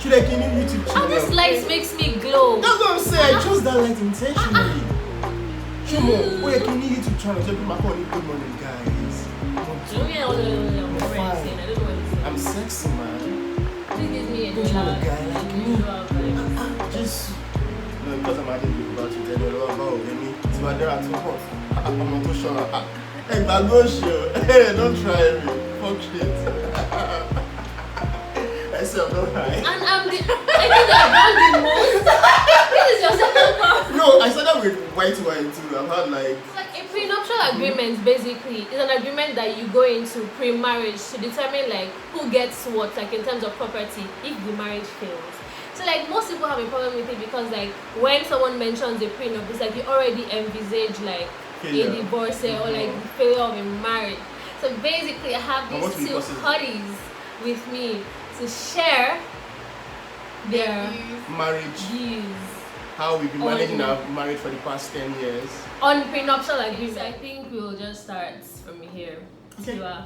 Should I give you YouTube channel? And this light makes me glow. That's what I'm saying. I chose that light intentionally. Chumo, wait, can you YouTube channel? Just my phone. Good morning, guys. I'm sexy, man. Don't you want a guy like me? Just no, because I'm adding about you. Tell you about me. It's my dad too hot. I'm not too sure. Hey, but go show. Hey, don't try me. Fuck shit. I said I'm not high. And I think I've done the most. This is your second one. No, I started with white wine too. I've had like. It's like a prenuptial agreement. Basically, is an agreement that you go into pre-marriage to determine like who gets what, like in terms of property, if the marriage fails. So like most people have a problem with it because like when someone mentions a prenup, it's like you already envisage like a divorce or like the failure of a marriage. So basically, I have these two hotties with me to share their marriage views. How we've been managing our marriage for the past 10 years. On prenuptial agreement. I think we'll just start from here. Okay. So,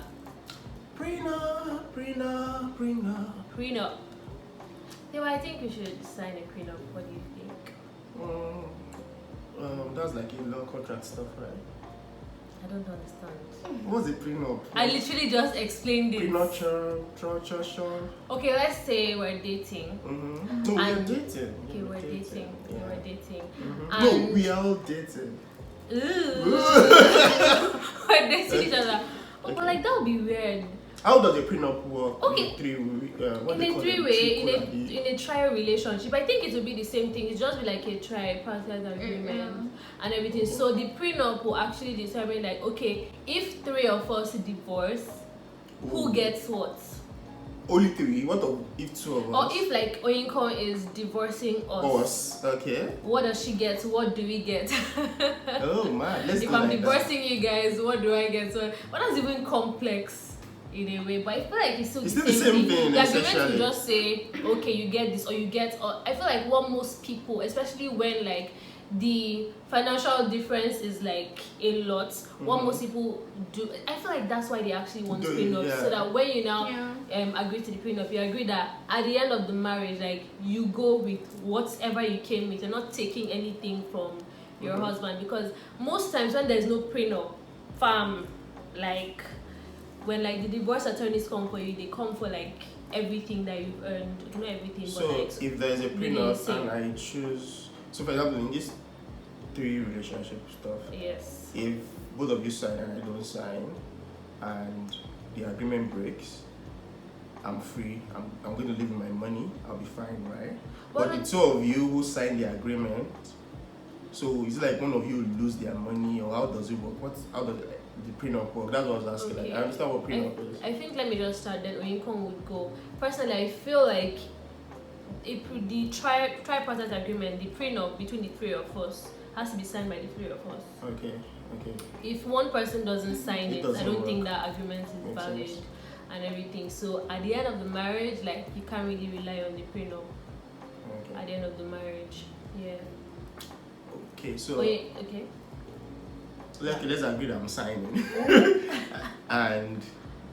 Prenup. Prenup. Yeah, well, I think we should sign a prenup. What do you think? That's like a long contract stuff, right? I don't understand. What's a prenup? I literally just explained it. Prenuptial. Okay, let's say we're dating. Mm-hmm. No, we're dating. Okay, we're dating. Yeah. We're dating. Mm-hmm. No, we are all dating. Ooh. We're dating each other. Okay. But like that would be weird. How does a prenup work? Okay. In a trial relationship, I think it will be the same thing. It's just be like a tripartite agreement and everything. So the prenup will actually determine like, okay, if 3 of us divorce, who gets what? Only 3. What if 2 of us? Or if like Oyinkan is divorcing us. Okay. What does she get? What do we get? Oh man, let's if go I'm like divorcing you guys, what do I get? So that's even complex in a way, but I feel like it's still the same thing. The agreement will just say, okay, you get this or you get. Or I feel like what most people, especially when like the financial difference is like a lot, what most people do, I feel like that's why they actually want prenup, so that when you now agree to the prenup, you agree that at the end of the marriage, like you go with whatever you came with. You're not taking anything from your husband, because most times when there's no prenup, like when like the divorce attorneys come for you, they come for like everything that you've earned. Not everything, so but like if there's a prenup and I choose, so for example in this 3 relationship stuff, yes, if both of you sign and I don't sign and the agreement breaks, I'm free, I'm going to leave with my money, I'll be fine, right? Well, but the 2 of you who sign the agreement, so is it like one of you lose their money, or how does it work? How does the prenup work? That's what I was asking. Okay. Like, I understand what prenup is. I think let me just start, then Oyinkan would go. Personally, I feel like the tripartite agreement, the prenup between the 3 of us, has to be signed by the 3 of us. Okay. If one person doesn't sign it, I don't think that agreement is Makes valid sense. and everything. So at the end of the marriage, like you can't really rely on the prenup. Okay. At the end of the marriage, yeah. Okay, so okay. Let's agree that I'm signing, and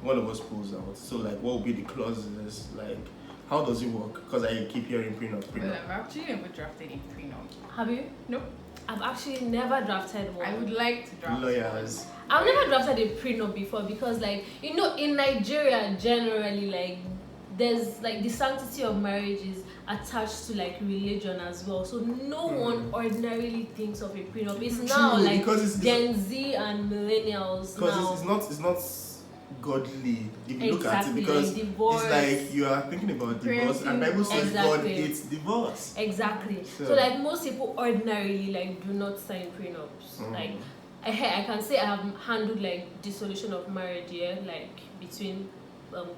one of us pulls out. So like, what will be the clauses? Like, how does it work? Because I keep hearing prenup. Well, I've actually never drafted a prenup. Have you? Nope. I've actually never drafted one. I would like to draft lawyers. I've never drafted a prenup before because, like, you know, in Nigeria generally, like, there's like the sanctity of marriage is attached to like religion as well. So no one ordinarily thinks of a prenup. It's now like Gen Z and millennials. Because it's not godly if you look at it, because like it's like you are thinking about divorce and Bible says God hates divorce. Exactly. So like most people ordinarily like do not sign prenups. Like I can say I have handled like dissolution of marriage, like between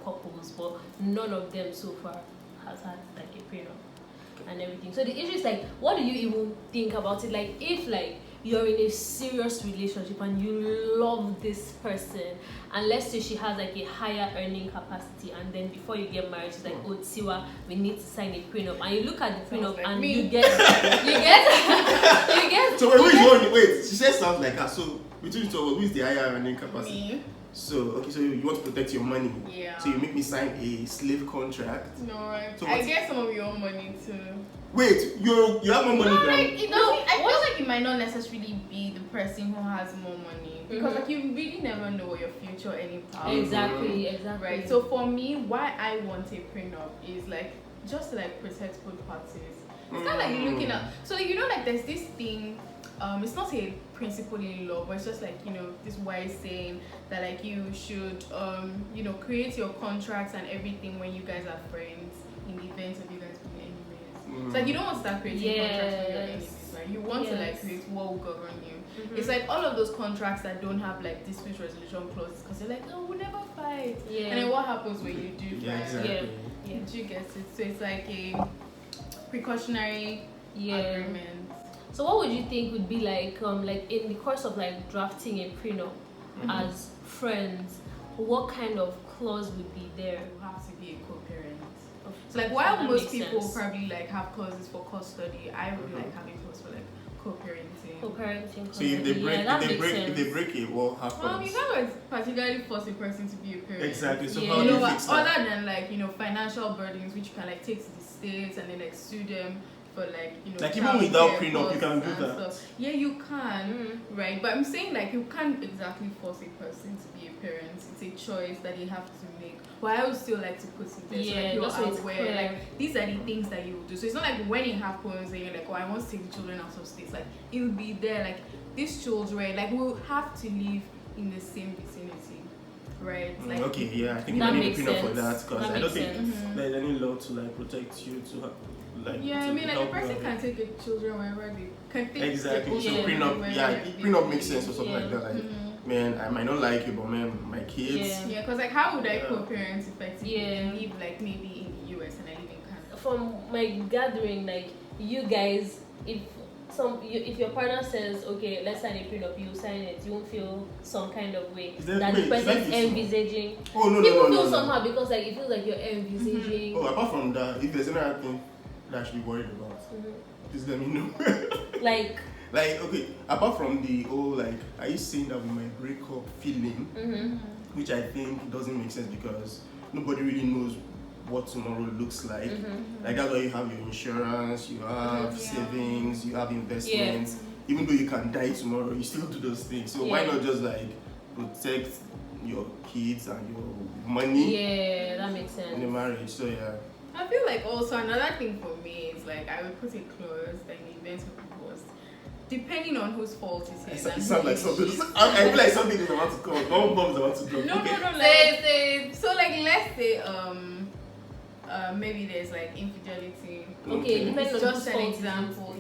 couples, but none of them so far has had like a prenup and everything. So the issue is like, what do you even think about it? Like if like you're in a serious relationship and you love this person, and let's say she has like a higher earning capacity, and then before you get married she's like, oh Tiwa, we need to sign a prenup, and you look at the prenup and you get so wait, she says sounds like her. So between 2 of us, who is the higher earning capacity? Me. So okay, so you want to protect your money. Yeah. So you make me sign a slave contract. No, right. So I get some of your own money too. Wait, you have more money No, than like it doesn't. I feel like it might not necessarily be the person who has more money because like you really never know your future any power. Exactly. Right. So for me, why I want a prenup is like just to like protect both parties. It's not like you're looking at. So like, like there's this thing. It's not a principle in law, but it's just like this wise saying that like you should create your contracts and everything when you guys are friends in the event of you guys being enemies. It's like you don't want to start creating contracts with your enemies, right? You want to like create what will govern you. It's like all of those contracts that don't have like dispute resolution clauses because they're like, oh, we'll never fight. Yeah. And then what happens when you do fight? Exactly. Yeah. Do you get it? So it's like a precautionary agreement. So what would you think would be like in the course of like drafting a prenup as friends, what kind of clause would be there? You have to be a co-parent. So like while most people probably like have clauses for custody, I would like have a clause for like co-parenting. Co-parenting. So if they break it, what happens? You can't particularly force a person to be a parent. Exactly. So how do you fix that? Other than like financial burdens which you can like take to the states and then like sue them for like like even without prenup you can do that stuff. Yeah, you can, right? But I'm saying like you can't exactly force a person to be a parent. It's a choice that they have to make. But I would still like to put it there so like you're aware like these are the things that you will do. So it's not like when it happens and you're like, oh, I want to take the children out of states. Like it will be there. Like these children like will have to live in the same vicinity. Right. Like, okay, yeah, I think we need a prenup for that because I don't think there's any law to like protect you to have. Like, I mean, like a person can take their children wherever they can take. Exactly. So prenup makes sense or something like that. Like, man, I might not like you, but man, my kids. Yeah, because like, how would I co-parent effectively and live like maybe in the US and I live in Canada? From my gathering, like you guys, if your partner says, okay, let's sign a prenup, you sign it, you won't feel some kind of way that the person is envisaging. Oh no, people no, feel somehow because like it feels like you're envisaging. Oh, apart from that, if there's another thing that I should be worried about, please let me know. like okay, apart from the like, are you saying that we might break up feeling, which I think doesn't make sense because nobody really knows what tomorrow looks like. Like that's why you have your insurance, you have savings, you have investments. Even though you can die tomorrow, you still do those things. So why not just like protect your kids and your money? Yeah, that makes sense. In the marriage, so yeah. I feel like also another thing for me is like I would put a clause that in the event of divorce, depending on whose fault it is. It sounds like something. I feel like something is about to come. One bomb is about to drop. No, like so like let's say maybe there's like infidelity. Okay, depending on just an example.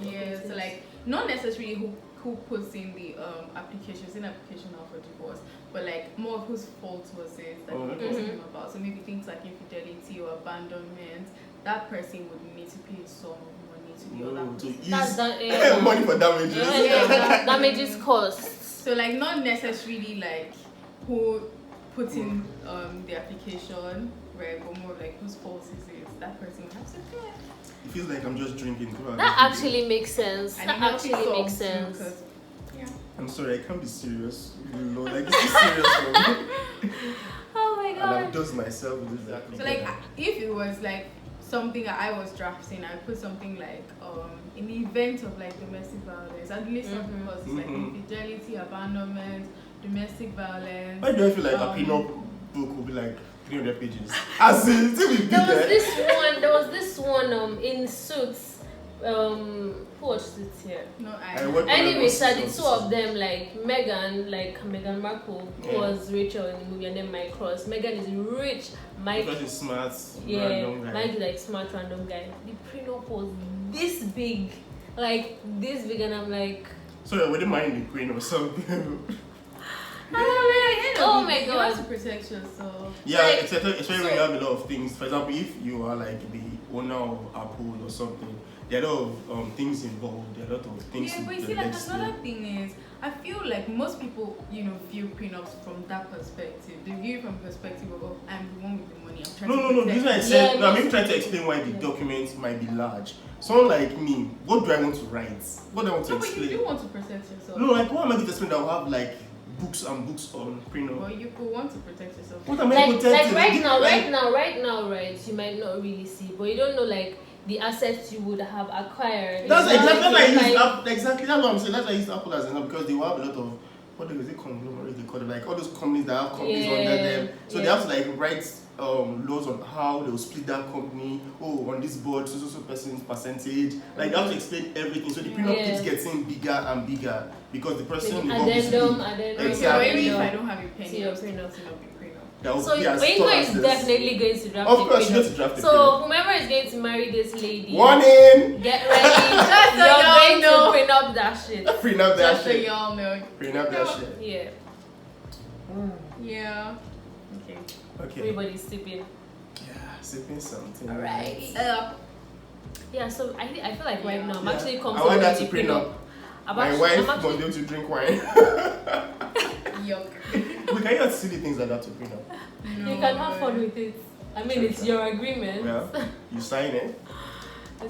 So like not necessarily who puts in the application now for divorce, but like more of whose fault was it that it was him about. So maybe things like infidelity or abandonment, that person would need to pay some money to the other person. Money for damages. Damages costs. So like not necessarily like who put in the application, right? But more like whose fault is it? That person would have to pay. It feels like I'm just drinking. That actually makes sense. That actually makes sense. I'm sorry, I can't be serious. Like this is serious for me. Oh my god. And I'm just myself with this application. So like if it was like something that I was drafting, I put something like in the event of like domestic violence, at least something was like infidelity, abandonment, domestic violence. Why do I feel like a prenup book will be like 300 pages? As in, there was this one in Suits. Who watched it here? No, anyway, so the two of them, like Meghan Markle was Rachel in the movie, and then Mike Cross. Meghan is rich, Mike because he's smart, random guy. Mike is like smart random guy. The prenup was this big, and I'm like, so wouldn't mind the queen or something. Oh my god! You have to protect yourself. Yeah, like, especially when you have a lot of things. For example, if you are like the owner of Apple or something, there are a lot of things involved. There are a lot of things. Yeah, but you see, like another thing is, I feel like most people, view prenups from that perspective. They view it from the perspective of, oh, I'm the one with the money. I'm trying to. No. This is what I said. I'm even trying to explain why the documents might be large. Someone like me, what do I want to write? What do I want to explain? But you do want to protect yourself. No, like what am I going to explain that will have like books and books on prenup. Well, you could want to protect yourself. What am I protecting? Like right now, you might not really see, but you don't know like the assets you would have acquired. That's exactly why I use like, exactly that's what I'm saying. That's why I use Apple as an example because they will have a lot of what do they conglomerate they call it, like all those companies that have companies under them. So they have to like write laws on how they will split that company. Oh, on this board, so person's percentage. Like they have to explain everything. So the prenup keeps getting bigger and bigger because the person involved is big. Exactly. Maybe if I don't have a penny, your prenup. So Oingo is definitely going to draft. Of course, she's going to draft. So whomever is going to marry this lady, warning! Get ready. You're going to prenup that shit. Prenup that shit. Just so y'all know. Prenup that shit. Yeah. Yeah. Okay. Everybody's sipping. Yeah, sipping something. Alright. Yeah. So I feel like right now I'm actually comfortable. I want that to prenup. My wife won't be able to drink wine. Yuck. We can you silly things like that to prenup. No, you can have fun with it. I mean, it's your agreement. Well, you sign it.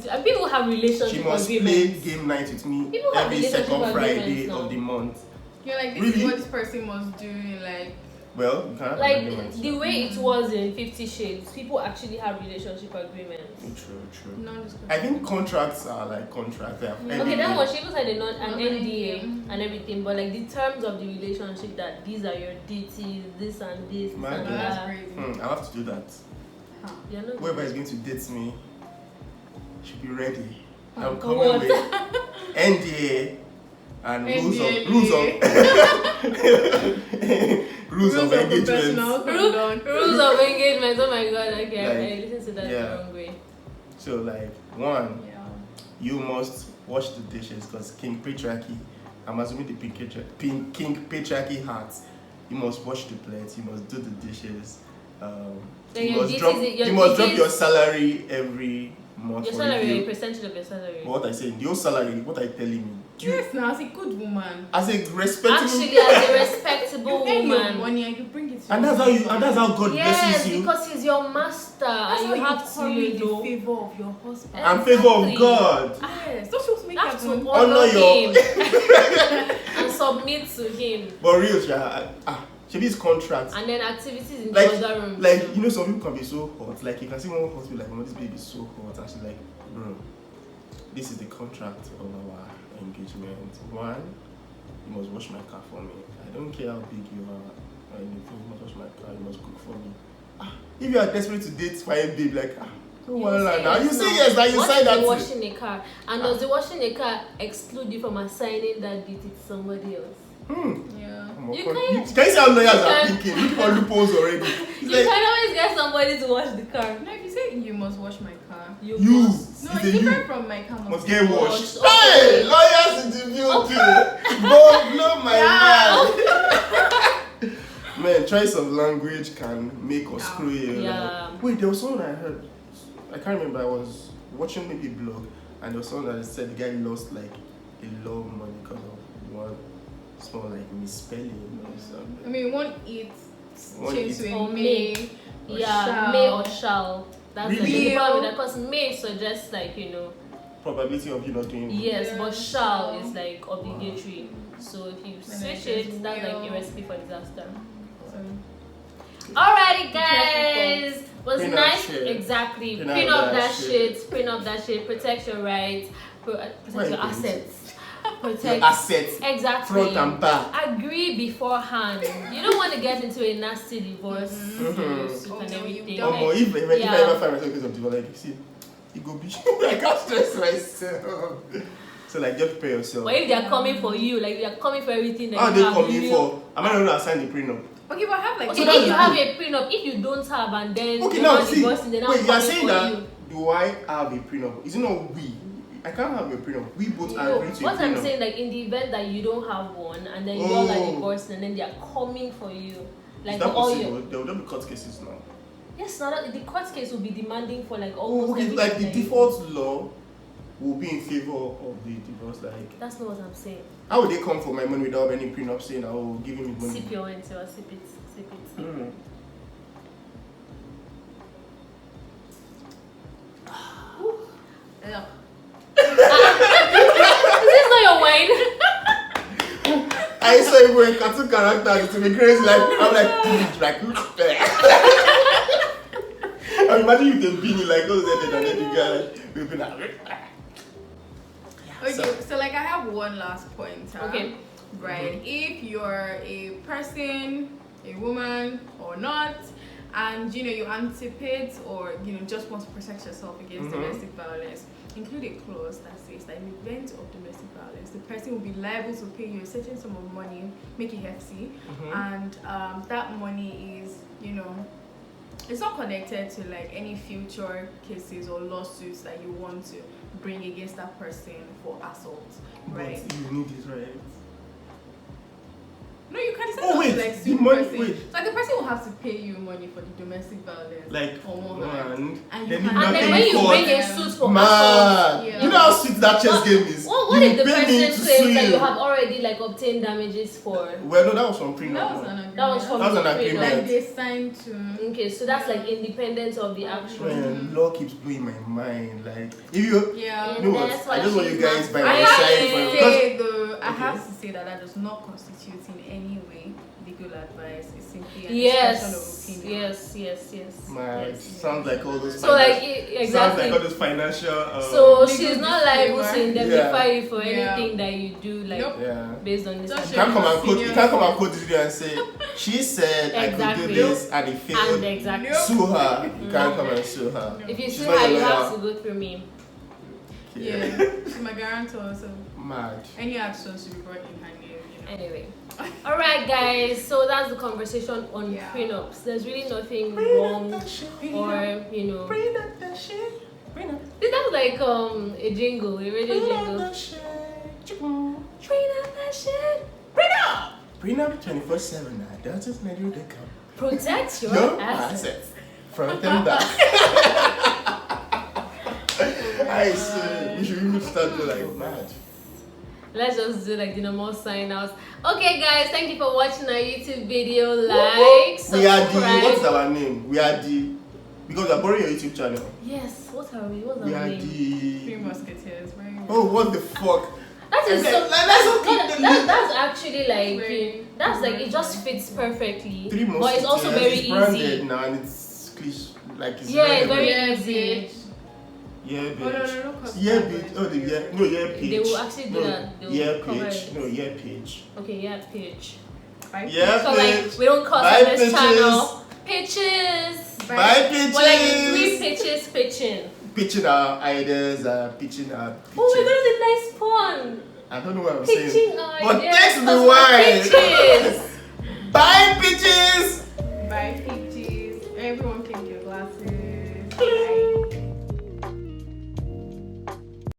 And people have relationship agreements. She must play game night with me every second Friday of the month. You're like, this is what this person must do. Like, well, you can't like the way it was in 50 Shades, people actually have relationship agreements. True. No, I think contracts are like contracts. Okay, that was she even said an NDA and everything, but like the terms of the relationship that these are your duties, this and this. That's crazy. I have to do that. Whoever is going to date me should be ready. I'm coming with NDA and rules of engagement. Rules of engagement. Oh my god! Okay, I listened to that the wrong way. So like you must wash the dishes because King Patriarchy. I'm assuming the King Patriarchy heart. You must wash the plates. You must do the dishes. You must drop your salary every month. Your salary, a percentage of your salary. But what I say, your salary, what are you telling me? Yes, now as a good woman. As a respectable. Actually, as a respectable woman. Your money and you bring it to and that's how God blesses you. Yes, because He's your master, and you have to the favor of your husband. And favor of God. Yes, don't you make have to honor Him and submit to Him. But real, Shebi's contract. And then activities in the other room. Like, you know, some people can be so hot. Like, you can see one hospital, like, this baby is so hot. And she's like, bro, this is the contract of our engagement. One, you must wash my car for me. I don't care how big you are or anything. You must wash my car. You must cook for me. If you are desperate to date fine babe, like, you say yes, now you sign that. Washing a car. And does the washing a car exclude you from assigning that duty to somebody else? Yeah. Can you see how lawyers are thinking? Look for loopholes already. You can always get somebody to wash the car. No, if you say you must wash my car, you must. No, it's different from my car. Must get washed. Hey, lawyers in the building. Blow my mind. Man, choice of language can make us screw you. Yeah. Wait, there was someone I heard. I can't remember. I was watching maybe a blog, and there was someone that said the guy lost like a lot of money because of one small like misspelling or something. I mean, one changed to a may. May or shall. That's really? the problem because may suggests like, you know, probability of you not doing it. Yes, but shall is like obligatory. So if you switch it, that's like a recipe for disaster. Alrighty guys, was nice. Exactly. Print up that shit. Print up that shit. Protect your rights. Protect your assets. Protect your assets. Exactly. Front and back. Agree beforehand. You don't want to get into a nasty divorce suit and everything. If I ever find myself because of divorce, like, see, it go be. I can't stress myself. So like, just prepare yourself. But if they are coming for you, like they are coming for everything that how you have, they coming for? Am I not going to sign the prenup? Okay, but I have like. Okay, if you have a prenup, if you don't have and then okay, you're now not divorcing, then wait, you are saying that you. Do I have a prenup? Is it not we? I can't have a prenup. We both agree to a prenup. What I'm saying, like in the event that you don't have one and then you're like divorced and then they are coming for you, like is that all possible? There will not be court cases now. Yes, now the court case will be demanding for like almost everything. Like the default law will be in favor of the divorce. Like that's not what I'm saying. How would they come for my money without any prenup saying I will give him money? Sip your wine, sip it. Is this not your wine? I I saw him with cartoon characters to be crazy. Like I'm like. I imagine you can beanie like those and then the guy will be like. Okay, so like I have one last point. Okay. Right. If you're a person, a woman or not, and you anticipate or just want to protect yourself against domestic violence, include a clause that says that in the event of domestic violence, the person will be liable to pay you a certain sum of money, make it hefty, and that money is it's not connected to like any future cases or lawsuits that you want to bring against that person for assault, right? But you need it, right? No, you can decide Oh, wait, to like the sue the money- person. wait. So, like the person will have to pay you money for the domestic violence. Like on one hand. and you then can- you And then pay when me you for bring it. a suit for assault, Man, Yeah. you know how sweet that chess game is. what You if the pay me person to claims sue that you you. have already like obtained damages for? Well, no, that was from Prenup. That was no. an agreement. That was from That was an the agreement. prenup. Like they signed to. Okay, so that's like independent of the action. Man, law keeps blowing my mind. Like, if you, Yeah. you know what? That's I why just want you she's guys not- by I my have side to for say though, I Okay. have to say that does not constitute in any way legal advice. It's simply an expression of Yes, opinion. yes. My Yes. sounds like all those. So like Sounds exactly. like all those financial. So Legal she's not liable to disclaimer. indemnify you for Yeah. anything that you do, like Nope. Yeah. based on this. Just You can't come and quote. You Senior. can't come and quote this video and say she said I Exactly. could do this and it failed. And exactly. Nope. Sue her. You can't come and sue her. If you She's sue not her, your you have lawyer. to go through me. Yeah, she's my guarantor, so Mad. any action should be brought in her name. Anyway, all right, guys. So that's the conversation on Yeah. prenups. There's really nothing wrong, or Prenup that shit. Prenup. That was like a jingle, a radio jingle. that shit. Prenup that shit. Prenup 24/7. That's just made you the come. Protect your Your assets. assets. Front and back. I see. We should even start doing like mad. Let's just do like the normal sign outs. Okay, guys, thank you for watching our YouTube video. Like, We are the. subscribe. What's our name? We are the. Because we are borrowing your YouTube channel. Yes. What are we? What's We our are name? Three the. musketeers. Very Oh, what the fuck? That is so. Let's not keep the link. That's actually like Very- that's like it just fits perfectly. Three But it's also Musketeers. very It's branded easy. now and it's cliche. Like it's Yeah, it's branded. very Yeah, easy. bitch. Yeah, Oh, no, bitch. no, no, cause Yeah, that bitch. was Oh, the yeah. very- No, yeah, page. They will actually do no, that. They will Yeah, cover page. it. No, yeah, page. Okay, yeah, pitch. Bye. Yeah, So page. like we don't cuss Bye, on this pitches. channel. Pitches. Bye, pitches. We're like three pitches pitching. Pitching our ideas, pitching our. Oh my pitching. god, that's a nice pun. I don't know what I'm saying. Pitching our But ideas. thanks to the Cause wine. Pitches. Bye, pitches. Bye, peaches. Everyone, clean your glasses. Bye.